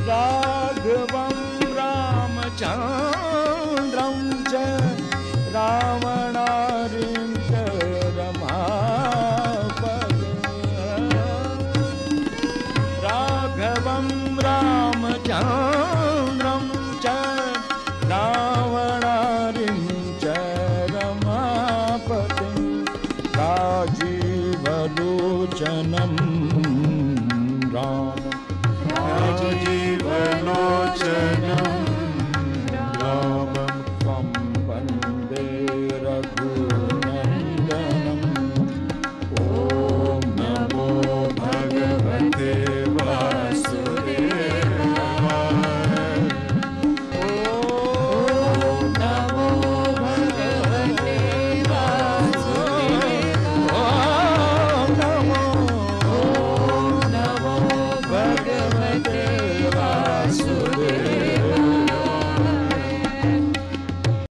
राघवं रामचन्द्रं च रावणारिं च रमापतिं राघवं रामचन्द्रं च रावणारिं च रमापतिं राजीवलोचनं राम राजीवलोचनं रामं तं वन्दे रघुनन्दनम् ॐ नमो भगवते वासुदेवाय ॐ नमो भगवते वासुदेवाय ॐ नमो भगवते वासुदेवाय